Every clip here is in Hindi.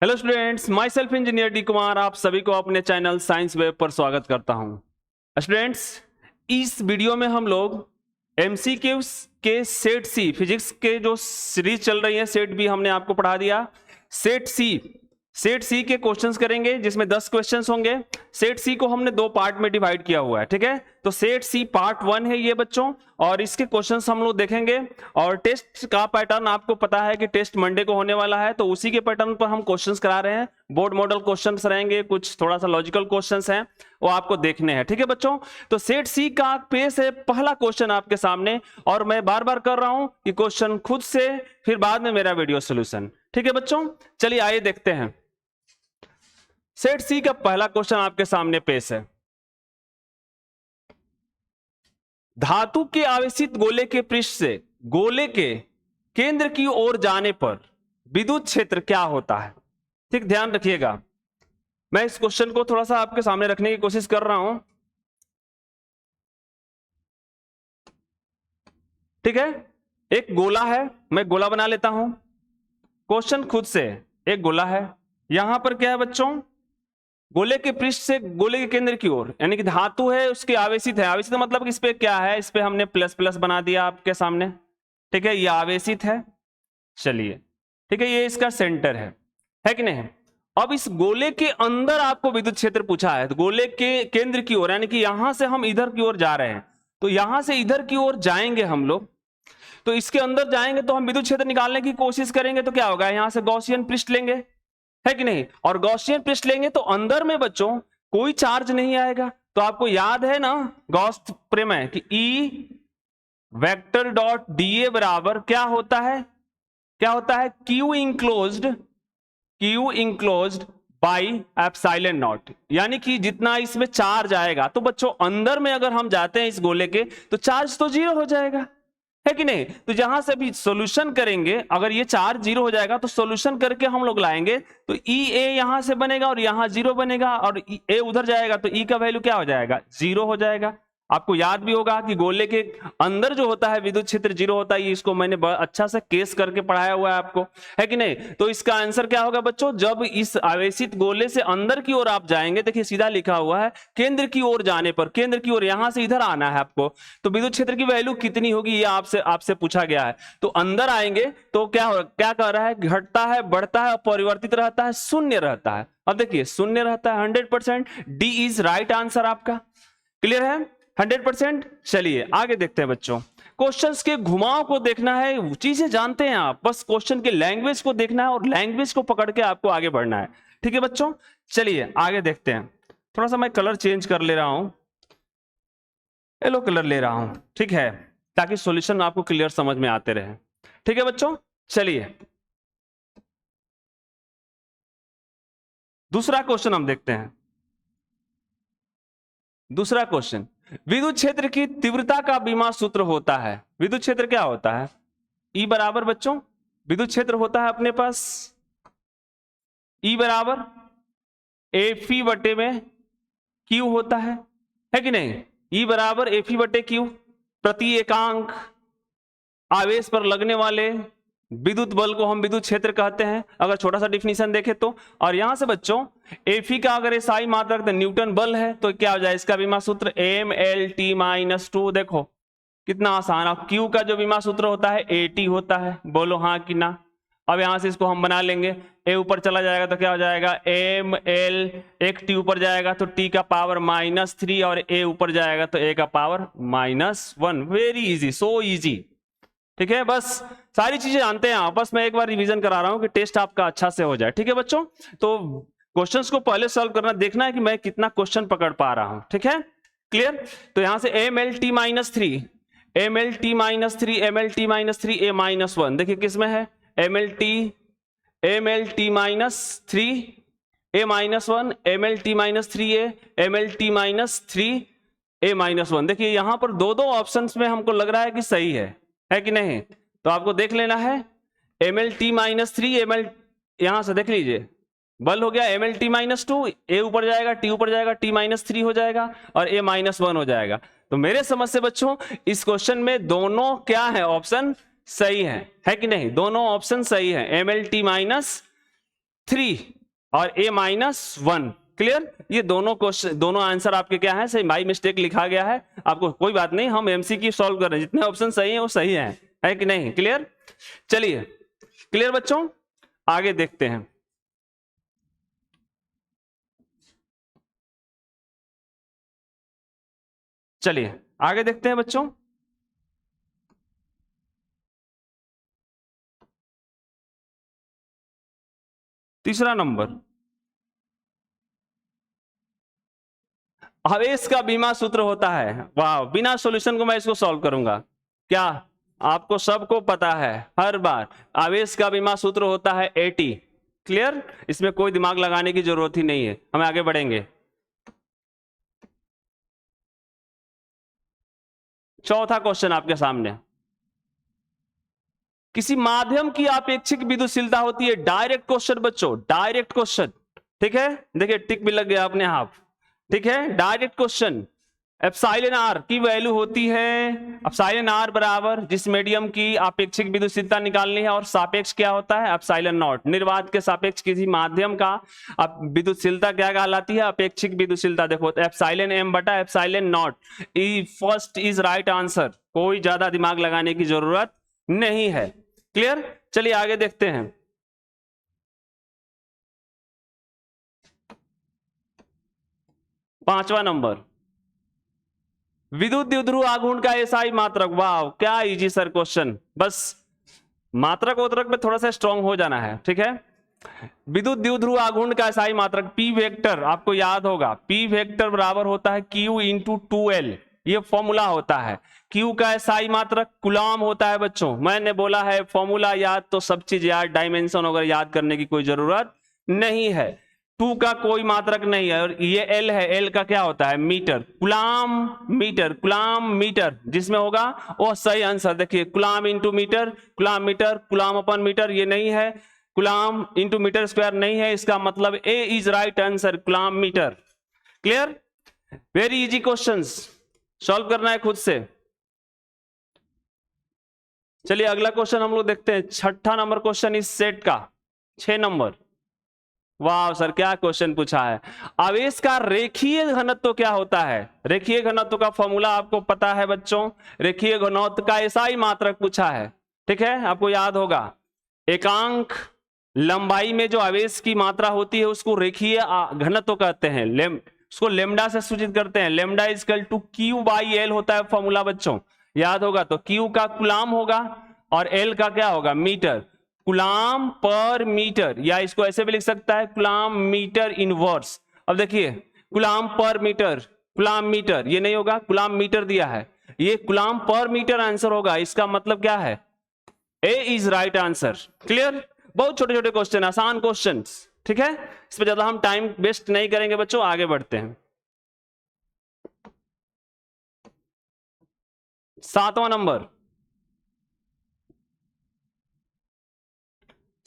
Hello students, my self engineer D Kumar आप सभी को अपने चैनल साइंस वेब पर स्वागत करता हूं। स्टूडेंट्स, इस वीडियो में हम लोग एमसीक्यूज के सेट सी फिजिक्स के जो सीरीज चल रही है, सेट बी हमने आपको पढ़ा दिया। सेट सी के क्वेश्चंस करेंगे जिसमें 10 क्वेश्चंस होंगे। सेट सी को हमने दो पार्ट में डिवाइड किया हुआ है, ठीक है। तो सेट सी पार्ट 1 है ये बच्चों, और इसके क्वेश्चंस हम लोग देखेंगे। और टेस्ट का पैटर्न आपको पता है कि टेस्ट मंडे को होने वाला है, तो उसी के पैटर्न पर हम क्वेश्चंस करा रहे हैं। बोर्ड मॉडल क्वेश्चंस रहेंगे, कुछ थोड़ा सा लॉजिकल क्वेश्चंस हैं, वो आपको देखने हैं, ठीक है बच्चों। तो सेट सी का पेश है पहला क्वेश्चन आपके सामने, और मैं बार बार कर रहा हूं कि क्वेश्चन खुद से, फिर बाद में मेरा वीडियो सोल्यूशन, ठीक है बच्चों। चलिए आइए देखते हैं। सेट सी का पहला क्वेश्चन आपके सामने पेश है। धातु के आवेशित गोले के पृष्ठ से गोले के केंद्र की ओर जाने पर विद्युत क्षेत्र क्या होता है? ठीक, ध्यान रखिएगा। मैं इस क्वेश्चन को थोड़ा सा आपके सामने रखने की कोशिश कर रहा हूं, ठीक है। एक गोला है, मैं गोला बना लेता हूं। क्वेश्चन खुद से, एक गोला है, यहां पर क्या है बच्चों, गोले के पृष्ठ से गोले के केंद्र की ओर, यानी कि धातु है उसके आवेशित है। आवेशित मतलब कि इस पे क्या है, इस पे हमने प्लस प्लस बना दिया आपके सामने, ठीक है। ये आवेशित है, चलिए ठीक है, ये इसका सेंटर है कि नहीं। अब इस गोले के अंदर आपको विद्युत क्षेत्र पूछा है, तो गोले के केंद्र की ओर, यानी कि यहां से हम इधर की ओर जा रहे हैं, तो यहां से इधर की ओर जाएंगे हम लोग, तो इसके अंदर जाएंगे तो हम विद्युत क्षेत्र निकालने की कोशिश करेंगे। तो क्या होगा, यहां से गॉसियन पृष्ठ लेंगे, है कि नहीं, और गॉसियन पृष्ठ लेंगे तो अंदर में बच्चों कोई चार्ज नहीं आएगा। तो आपको याद है ना गॉस प्रमेय कि E vector dot D A बराबर क्या होता है, Q enclosed by epsilon not, यानी कि जितना इसमें चार्ज आएगा। तो बच्चों अंदर में अगर हम जाते हैं इस गोले के, तो चार्ज तो जीरो हो जाएगा, है कि नहीं। तो जहां से भी सॉल्यूशन करेंगे, अगर ये चार्ज जीरो हो जाएगा तो सॉल्यूशन करके हम लोग लाएंगे, तो ई ए यहां से बनेगा और यहां जीरो बनेगा, और ए उधर जाएगा तो ई का वैल्यू क्या हो जाएगा, जीरो हो जाएगा। आपको याद भी होगा कि गोले के अंदर जो होता है विद्युत क्षेत्र जीरो होता है, इसको मैंने अच्छा से केस करके पढ़ाया हुआ है आपको, है कि नहीं। तो इसका आंसर क्या होगा बच्चों, जब इस आवेशित गोले से अंदर की ओर आप जाएंगे, देखिए सीधा लिखा हुआ है केंद्र की ओर जाने पर, केंद्र की ओर यहां से इधर आना है आपको, तो विद्युत क्षेत्र की वैल्यू कितनी होगी ये आपसे पूछा गया है। तो अंदर आएंगे तो क्या कर रहा है, घटता है, बढ़ता है, परिवर्तित रहता है, शून्य रहता है। अब देखिए शून्य रहता है 100%, डी इज राइट आंसर आपका। क्लियर है 100%। चलिए आगे देखते हैं बच्चों। क्वेश्चंस के घुमाव को देखना है, चीजें जानते हैं आप, बस क्वेश्चन के लैंग्वेज को देखना है और लैंग्वेज को पकड़ के आपको आगे बढ़ना है, ठीक है बच्चों। चलिए आगे देखते हैं। थोड़ा सा मैं कलर चेंज कर ले रहा हूं, येलो कलर ले रहा हूं, ठीक है, ताकि सॉल्यूशन आपको क्लियर समझ में आते रहे, ठीक है बच्चों। चलिए दूसरा क्वेश्चन हम देखते हैं। दूसरा क्वेश्चन, विद्युत क्षेत्र की तीव्रता का बीमा सूत्र होता है। विद्युत क्षेत्र क्या होता है, ई बराबर बच्चों, विद्युत क्षेत्र होता है अपने पास ई बराबर एफी बटे में क्यू होता है कि नहीं। ई बराबर एफी बटे क्यू, प्रति एकांक आवेश पर लगने वाले विद्युत बल को हम विद्युत क्षेत्र कहते हैं, अगर छोटा सा डिफिनीशन देखें तो। और यहां से बच्चों एफी का अगर एसआई मात्रक न्यूटन बल है, तो क्या हो जाए इसका बीमा सूत्र एम एल टी माइनस 2। देखो कितना आसान। अब क्यू का जो बीमा सूत्र होता है एटी होता है, बोलो हाँ कि ना। अब यहां से इसको हम बना लेंगे, ए ऊपर चला जाएगा तो क्या हो जाएगा एम एल, एक टी ऊपर जाएगा तो टी का पावर -3, और ए ऊपर जाएगा तो ए का power -1। Very easy, so easy, ठीक है। बस सारी चीजें जानते हैं आप, बस मैं एक बार रिवीजन करा रहा हूं कि टेस्ट आपका अच्छा से हो जाए, ठीक है बच्चों। तो क्वेश्चंस को पहले सॉल्व करना, देखना है कि मैं कितना क्वेश्चन पकड़ पा रहा हूं, ठीक है, क्लियर। तो यहां से M L T -3, M L T -3, M L T -3, A -1, देखिए किस में है, M L T -3, A -1, M L T -3 A, M L T -3 A -1। देखिए यहां पर दो दो ऑप्शंस में हमको लग रहा है कि सही है कि नहीं। तो आपको देख लेना है M L T -3, M L, यहां से देख लीजिए बल हो गया एम एल टी -2, ए ऊपर जाएगा, टी ऊपर जाएगा, टी -3 हो जाएगा, और ए -1 हो जाएगा। तो मेरे समझ से बच्चों इस क्वेश्चन में दोनों क्या है, ऑप्शन सही है कि नहीं, दोनों ऑप्शन सही है। एम एल टी 3 और a -1। क्लियर? ये दोनों क्वेश्चन, दोनों आंसर आपके क्या है, सही बाई मिस्टेक लिखा गया है। आपको कोई बात नहीं, हम एमसीक्यू सॉल्व कर रहे हैं, जितने ऑप्शन सही है वो सही है कि नहीं? क्लियर? चलिए, क्लियर बच्चों, आगे देखते हैं। चलिए आगे देखते हैं बच्चों। तीसरा नंबर, आवेश का बीमा सूत्र होता है। वाह, बिना सॉल्यूशन को मैं इसको सॉल्व करूंगा क्या? आपको सबको पता है, हर बार आवेश का बीमा सूत्र होता है AT। क्लियर? इसमें कोई दिमाग लगाने की जरूरत ही नहीं है। हम आगे बढ़ेंगे। चौथा क्वेश्चन आपके सामने, किसी माध्यम की अपेक्षिक विद्युतशीलता होती है। डायरेक्ट क्वेश्चन बच्चों, डायरेक्ट क्वेश्चन। ठीक है, देखिए टिक भी लग गया अपने आप। ठीक है, डायरेक्ट क्वेश्चन। एप्सिलॉन आर की वैल्यू होती है, एप्सिलॉन आर बराबर जिस मीडियम की अपेक्षिक विद्युतशीलता निकालनी है, और सापेक्ष क्या होता है, एप्सिलॉन नॉट। निर्वात के सापेक्ष किसी माध्यम का विद्युतशीलता क्या कहलाती है, अपेक्षिक विद्युतशीलता। देखो एप्सिलॉन एम बटा epsilon not. First is right answer, कोई ज्यादा दिमाग लगाने की जरूरत नहीं है। क्लियर? चलिए आगे देखते हैं। पांचवा नंबर, विद्युत द्विध्रुव आघूर्ण का एसआई मात्रक। वाह, क्या इजी सर क्वेश्चन। बस मात्रक उतरक में थोड़ा सा स्ट्रांग हो जाना है। ठीक है, विद्युत द्विध्रुव आघूर्ण का एसआई मात्रक P वेक्टर, आपको याद होगा P वेक्टर बराबर होता है Q इंटू 2L। ये फॉर्मूला होता है। Q का एसआई मात्रक कूलॉम होता है बच्चों। मैंने बोला है फॉर्मूला याद तो सब चीज याद, डायमेंशन वगैरह याद करने की कोई जरूरत नहीं है। 2 का कोई मात्रक नहीं है, और ये L है। L का क्या होता है, meter. Coulomb meter, coulomb meter जिसमें होगा वो सही आंसर। देखिए coulomb into meter, coulomb meter, coulomb upon meter, ये नहीं है। कुलाम इंटू मीटर स्क्वायर नहीं है, इसका मतलब A is right answer, coulomb metre. Clear? Very easy questions, solve करना है खुद से। चलिए अगला क्वेश्चन हम लोग देखते हैं। छठा नंबर क्वेश्चन इस सेट का, 6 नंबर। वाह सर, क्या क्वेश्चन पूछा है। आवेश का रेखीय घनत्व क्या होता है? रेखीय घनत्व का फॉर्मूला आपको पता है बच्चों। रेखीय घनत्व का एसआई मात्रक पूछा है। ठीक है, आपको याद होगा एकांक लंबाई में जो आवेश की मात्रा होती है उसको रेखीय घनत्व कहते हैं। उसको लेमडा से सूचित करते हैं। Lambda equal to Q by L होता है फॉर्मूला बच्चों, याद होगा। तो Q का कुलाम होगा और L का क्या होगा, मीटर। कुलाम पर मीटर, या इसको ऐसे भी लिख सकता है कुलाम मीटर इनवर्स। अब देखिए कुलाम पर मीटर, कुलाम मीटर, ये नहीं होगा, कुलाम मीटर दिया है, ये कुलाम पर मीटर आंसर होगा। इसका मतलब क्या है, A is right answer. Clear? बहुत छोटे छोटे क्वेश्चन, आसान क्वेश्चन। ठीक है, इस पर ज्यादा हम टाइम वेस्ट नहीं करेंगे बच्चों, आगे बढ़ते हैं। 7वां नंबर,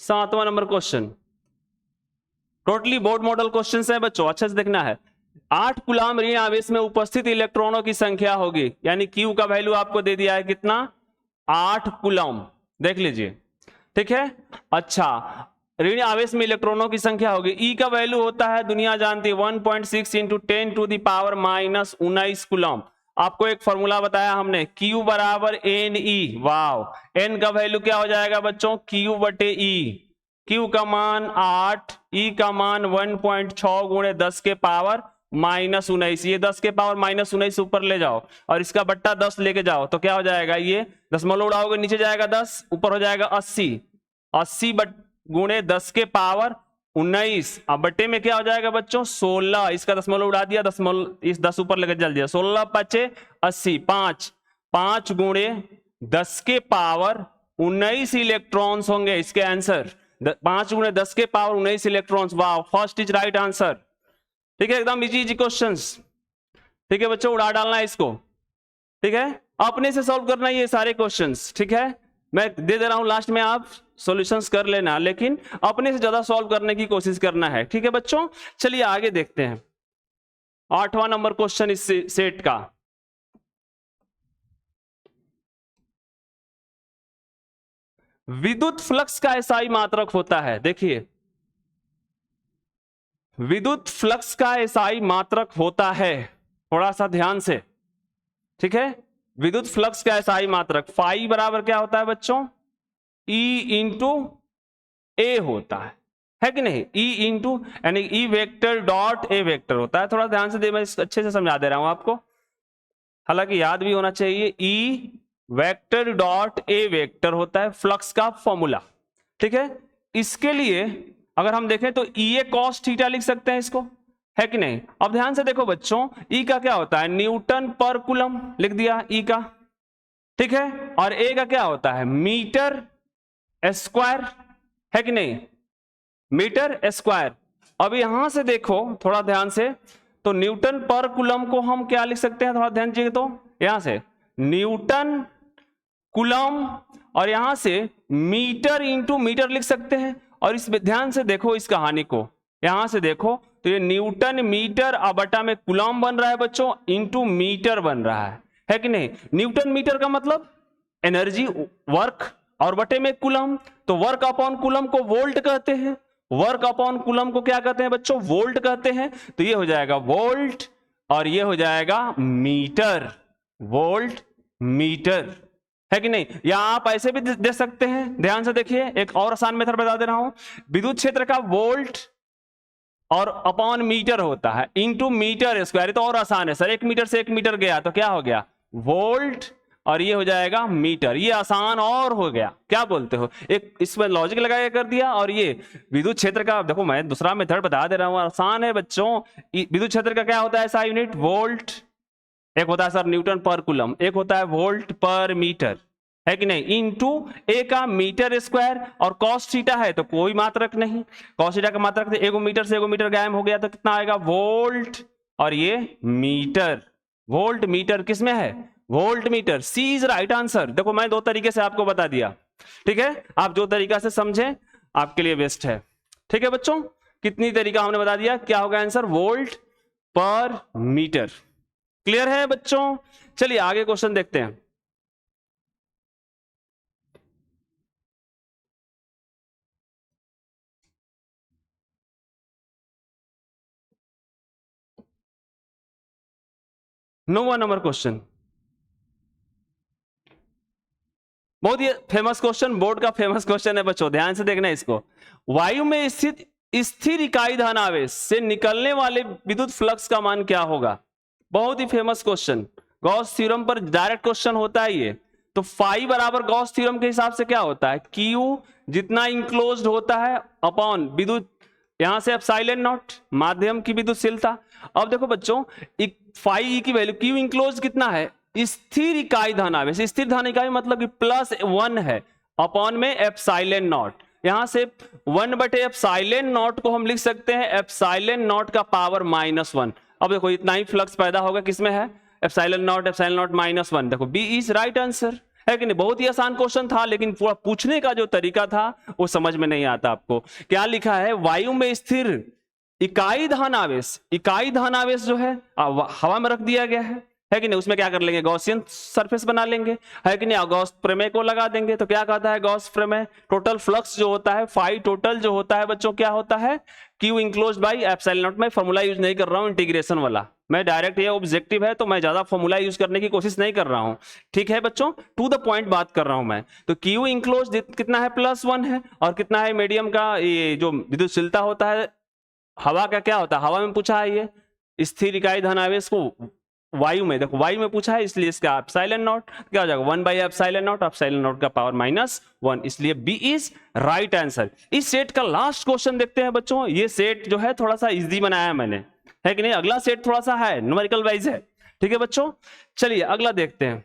7वां number question totally board model question है बच्चों, अच्छे से देखना है। 8 कूलम ऋण आवेश में उपस्थित इलेक्ट्रॉनों की संख्या होगी, यानी Q का वैल्यू आपको दे दिया है कितना, 8 कूलम। देख लीजिए, ठीक है। अच्छा, ऋण आवेश में इलेक्ट्रॉनों की संख्या होगी, E का वैल्यू होता है, दुनिया जानती है 1.6 into 10 to the power -19 coulomb. आपको एक फॉर्मूला बताया हमने, Q बराबर NE। वाव, N का वैल्यू क्या हो जाएगा बच्चों, Q बटे E। Q का मान 8, E का मान 1.6 गुणे 10 के पावर -19। ये 10 के पावर -19 ऊपर ले जाओ और इसका बट्टा 10 लेके जाओ तो क्या हो जाएगा, ये दशमलव उड़ाओगे नीचे जाएगा 10, ऊपर हो जाएगा 80। 80 गुणे 10 के पावर 19। अब बट्टे में क्या हो जाएगा बच्चों, 16। इसका दशमलव उड़ा दिया, दशमलव इस 10 ऊपर लेकर चल दिया, 16 पचे 80। 5 गुणे 10 के पावर 19 इलेक्ट्रॉन्स होंगे इसके आंसर। 5 गुणे 10 के पावर 19 इलेक्ट्रॉन्स। वाह, फर्स्ट इज राइट आंसर। ठीक है, एकदम इजी इजी क्वेश्चंस। ठीक है बच्चों, उड़ा डालना है इसको। ठीक है, अपने से सॉल्व करना है ये सारे क्वेश्चंस। ठीक है, मैं दे दे रहा हूं लास्ट में, आप सॉल्यूशंस कर लेना, लेकिन अपने से ज्यादा सॉल्व करने की कोशिश करना है। ठीक है बच्चों, चलिए आगे देखते हैं। 8वां नंबर क्वेश्चन इस सेट का, विद्युत फ्लक्स का एसआई मात्रक होता है। देखिए विद्युत फ्लक्स का एसआई मात्रक होता है, थोड़ा सा ध्यान से, ठीक है। विद्युत फ्लक्स का एसआई मात्रक फाई बराबर क्या होता है बच्चों, ई इंटू ए होता है कि नहीं, ई इंटू यानी E vector dot A vector होता है। थोड़ा ध्यान से दे, मैं अच्छे से समझा दे रहा हूं आपको, हालांकि याद भी होना चाहिए। E vector dot A vector होता है फ्लक्स का फॉर्मूला, ठीक है। इसके लिए अगर हम देखें तो ई ए कॉस थीटा लिख सकते हैं इसको, है कि नहीं। अब ध्यान से देखो बच्चों, ई का क्या होता है, न्यूटन पर कूलम लिख दिया ई का, ठीक है। और ए का क्या होता है, मीटर स्क्वायर, है कि नहीं, मीटर स्क्वायर। अब यहां से देखो थोड़ा ध्यान से, तो न्यूटन पर कूलम को हम क्या लिख सकते हैं, थोड़ा ध्यान दीजिए, तो यहां से न्यूटन कूलम और यहां से मीटर इंटू मीटर लिख सकते हैं। और इस ध्यान से देखो इस कहानी को, यहां से देखो तो ये न्यूटन मीटर और बटा में कूलम बन रहा है बच्चों, इंटू मीटर बन रहा है कि नहीं। न्यूटन मीटर का मतलब एनर्जी वर्क, और बटे में कूलम, तो वर्क अपॉन कूलम को वोल्ट कहते हैं, वर्क अपॉन कूलम को क्या कहते हैं बच्चों, वोल्ट कहते हैं। तो ये हो जाएगा वोल्ट और ये हो जाएगा मीटर, वोल्ट मीटर, है कि नहीं। या आप ऐसे भी दे सकते हैं, ध्यान से देखिए, एक और आसान मेथड बता दे रहा हूं। विद्युत क्षेत्र का वोल्ट और अपॉन मीटर होता है, इंटू मीटर स्क्वायर, तो और आसान है सर, 1 मीटर से 1 मीटर गया तो क्या हो गया, वोल्ट, और ये हो जाएगा मीटर। ये आसान और हो गया, क्या बोलते हो, एक इसमें लॉजिक लगा कर दिया। और ये विद्युत क्षेत्र का देखो, मैं दूसरा मेथड बता दे रहा हूं, आसान है बच्चों। विद्युत क्षेत्र का क्या होता है ऐसा यूनिट, वोल्ट, एक होता है सर न्यूटन पर कूलम, एक होता है वोल्ट पर मीटर, है कि नहीं, इनटू ए का मीटर स्क्वायर, और कॉस थीटा है तो कोई मात्रक नहीं, कॉस थीटा का मात्रक एगो मीटर से एगो मीटर गायब हो गया तो कितना आएगा, वोल्ट, और ये मीटर, वोल्ट मीटर किसमें है, volt metre. C is right answer. देखो मैं 2 तरीके से आपको बता दिया, ठीक है, आप जो तरीका से समझे आपके लिए बेस्ट है, ठीक है बच्चों। कितनी तरीका हमने बता दिया, क्या होगा आंसर, वोल्ट पर मीटर। क्लियर है बच्चों, चलिए आगे क्वेश्चन देखते हैं। नौवां नंबर क्वेश्चन, बहुत ही फेमस क्वेश्चन, बोर्ड का फेमस क्वेश्चन है बच्चों, ध्यान से देखना इसको। वायु में स्थित स्थिर इकाई धनावेश से निकलने वाले विद्युत फ्लक्स का मान क्या होगा। बहुत ही फेमस क्वेश्चन, गॉस थ्योरम पर डायरेक्ट क्वेश्चन होता है ये। तो फाई बराबर गॉस थ्योरम के हिसाब से क्या होता है, क्यू जितना इंक्लोज्ड होता है अपॉन विद्युत, यहां से एप्सिलॉन नॉट माध्यम की विद्युतशीलता। अब देखो बच्चों, फाई की वैल्यू, क्यू इंक्लोज कितना है, स्थिर इकाई धनावेश, स्थिर धन इकाई मतलब कि +1 है, अपॉन में एप्सिलॉन नॉट, यहां से 1 बटे एप्सिलॉन नॉट को हम लिख सकते हैं एप्सिलॉन नॉट का पावर -1। अब देखो इतना ही फ्लक्स पैदा होगा, किसमें है, एप्सिलॉन नॉट -1। देखो बी इज राइट आंसर, है कि नहीं। बहुत ही आसान क्वेश्चन था, लेकिन पूरा पूछने का जो तरीका था वो समझ में नहीं आता आपको। क्या लिखा है, वायु में स्थिर इकाई धनावेश, इकाई धनावेश जो है हवा में रख दिया गया है कि नहीं, उसमें क्या कर लेंगे, गॉसियन सरफेस बना लेंगे, है कि नहीं, गॉस प्रमेय को लगा देंगे। तो क्या कहता है गॉस प्रमेय, टोटल फ्लक्स जो होता है, फाई टोटल जो होता है बच्चों, क्या होता है, Q enclosed by epsilon not. मैं फॉर्मूला यूज नहीं कर रहा हूं इंटीग्रेशन वाला, मैं डायरेक्ट, ये ऑब्जेक्टिव है तो मैं ज्यादा फॉर्मूला यूज करने की कोशिश नहीं कर रहा हूं, ठीक है बच्चों, टू द पॉइंट बात कर रहा हूं मैं। तो क्यू इंक्लोज्ड कितना है, +1 है, और कितना है मीडियम का ये जो विद्युतशीलता होता है हवा का, क्या होता है, हवा में पूछा है ये स्थिर इकाई धनावेश को, वायु में, देखो वायु में पूछा है इसलिए इसका एप्सिलॉन नॉट क्या हो जाएगा, 1 by epsilon not, epsilon not का पावर -1, इसलिए बी इज राइट आंसर। इस सेट का लास्ट क्वेश्चन देखते हैं बच्चों। ये सेट जो है थोड़ा सा इजी बनाया है मैंने, है कि नहीं, अगला सेट थोड़ा सा है न्यूमेरिकल वाइज है, ठीक है बच्चों। चलिए अगला देखते हैं।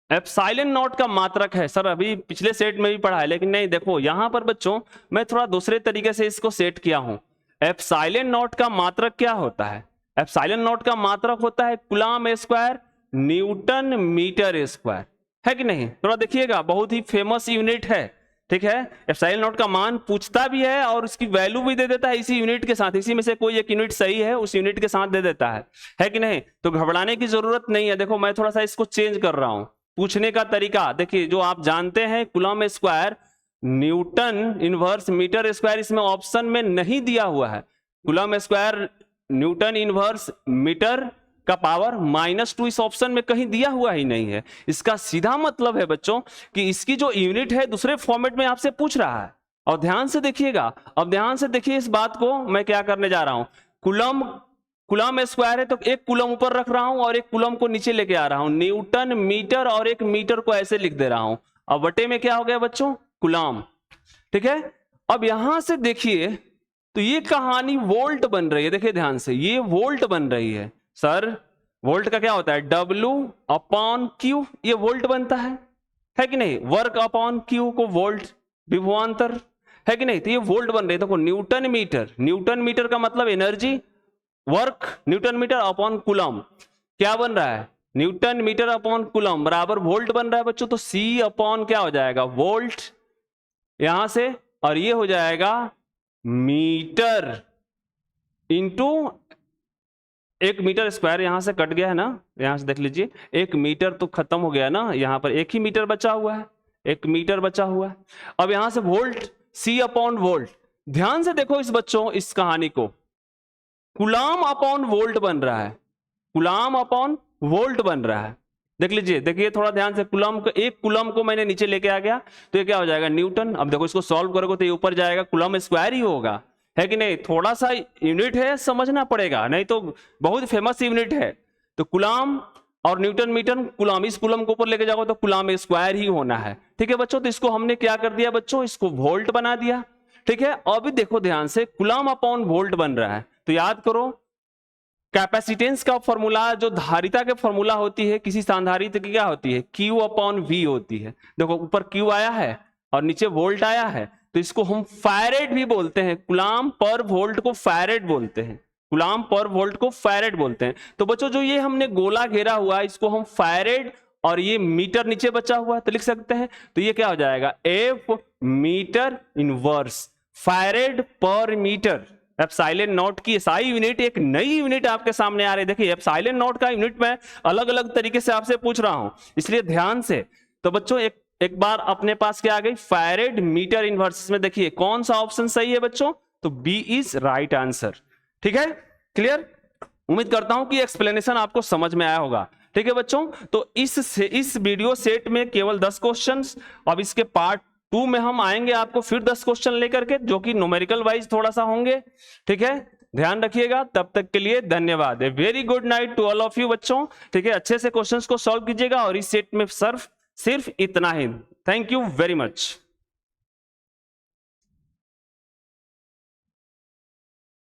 एप्सिलॉन नॉट का मात्रक है सर, अभी पिछले सेट में भी पढ़ा है, लेकिन नहीं, देखो यहां पर बच्चों मैं थोड़ा दूसरे तरीके से इसको सेट किया हूं। एप्सिलॉन नॉट का मात्रक क्या होता है, एप्सिलॉन नॉट का मात्रक होता है coulomb square newton metre square, है कि नहीं। थोड़ा देखिएगा, बहुत ही फेमस यूनिट है, ठीक है। एप्सिलॉन नॉट का मान पूछता भी है और उसकी वैल्यू भी दे देता है इसी यूनिट के साथ, इसी में से कोई एक यूनिट सही है उस यूनिट के साथ दे देता है कि नहीं। तो घबराने की जरूरत नहीं है। देखो मैं थोड़ा सा इसको चेंज कर रहा हूं, पूछने का तरीका देखिए, जो आप जानते हैं coulomb square newton inverse metre square, इसमें ऑप्शन में नहीं दिया हुआ है। Coulomb square newton inverse metre का पावर -2 इस ऑप्शन में कहीं दिया हुआ ही नहीं है। इसका सीधा मतलब है बच्चों कि इसकी जो यूनिट है दूसरे फॉर्मेट में आपसे पूछ रहा है। और ध्यान से देखिएगा, अब ध्यान से देखिए इस बात को, मैं क्या करने जा रहा हूं, कूलम स्क्वायर है तो एक कूलम ऊपर रख रहा हूं और एक कूलम को नीचे लेके आ रहा हूं, न्यूटन मीटर और एक मीटर को ऐसे लिख दे रहा हूं। अब बटे में क्या हो गया बच्चों, कूलम। ठीक है, अब यहां से देखिए तो ये कहानी वोल्ट बन रही है। देखिए ध्यान से, ये वोल्ट बन रही है। सर वोल्ट का क्या होता है, W/Q, ये वोल्ट बनता है कि नहीं, वर्क अपॉन क्यू को वोल्ट, विभवांतर, है कि नहीं, तो ये वोल्ट बन रही है। देखो न्यूटन मीटर का मतलब energy, work newton metre upon coulomb, क्या बन रहा है, न्यूटन मीटर अपॉन कूलम बराबर वोल्ट बन रहा है बच्चों। तो C अपॉन क्या हो जाएगा, वोल्ट यहां से, और ये हो जाएगा मीटर इंटू 1 मीटर स्क्वायर, यहां से कट गया है ना, यहां से देख लीजिए 1 मीटर तो खत्म हो गया ना, यहां पर 1 ही मीटर बचा हुआ है, 1 मीटर बचा हुआ है। अब यहां से वोल्ट, C अपॉन वोल्ट, ध्यान से देखो इस बच्चों इस कहानी को, कूलम अपॉन वोल्ट बन रहा है, कूलम अपॉन वोल्ट बन रहा है। देख लीजिए, देखिए थोड़ा ध्यान से, कूलम को, एक कूलम को मैंने नीचे लेके आ गया तो ये क्या हो जाएगा, न्यूटन। अब देखो इसको सॉल्व करोगे तो ये ऊपर जाएगा, कूलम स्क्वायर ही होगा, है कि नहीं। थोड़ा सा यूनिट है, समझना पड़ेगा, नहीं तो बहुत फेमस यूनिट है। तो कूलम और न्यूटन मीटर, कूलम, इस कूलम को ऊपर लेके जाओगे तो कूलम स्क्वायर ही होना है। ठीक है बच्चों, तो इसको हमने क्या कर दिया बच्चों, इसको वोल्ट बना दिया। ठीक है, अभी देखो ध्यान से, कूलम अपॉन वोल्ट बन रहा है, तो याद करो कैपेसिटेंस का फॉर्मूला, जो धारिता के फॉर्मूला होती है किसी संधारित्र की, क्या होती है, Q अपॉन V होती है। देखो ऊपर Q आया है और नीचे वोल्ट आया है, तो इसको हम फैरेड भी बोलते हैं, कूलम पर वोल्ट को फैरेड बोलते हैं, कूलम पर वोल्ट को फैरेड बोलते हैं। तो बच्चों जो ये हमने गोला घेरा हुआ है इसको हम फैरेड, और ये मीटर नीचे बचा हुआ है तो लिख सकते हैं, तो ये क्या हो जाएगा, F मीटर इनवर्स, फैरेड पर मीटर। एप्सिलॉन नॉट की SI यूनिट, एक नई यूनिट आपके सामने आ रही है। देखिए एप्सिलॉन नॉट का यूनिट मैं अलग अलग तरीके से आपसे पूछ रहा हूं, इसलिए ध्यान से। तो बच्चों एक बार अपने पास क्या आ गई, फैरेड मीटर इनवर्स में देखिए कौन सा ऑप्शन सही है बच्चों, तो B इज राइट आंसर। ठीक है, क्लियर, उम्मीद करता हूं कि एक्सप्लेनेशन आपको समझ में आया होगा। ठीक है बच्चों, तो इस वीडियो सेट में केवल 10 क्वेश्चंस, अब इसके पार्ट 2 में हम आएंगे आपको फिर 10 क्वेश्चन लेकर के, जो कि न्यूमेरिकल वाइज थोड़ा सा होंगे। ठीक है, ध्यान रखिएगा, तब तक के लिए धन्यवाद। A very good night to all of you बच्चों। ठीक है, अच्छे से क्वेश्चंस को सॉल्व कीजिएगा, और इस सेट में सिर्फ इतना ही। Thank you very much.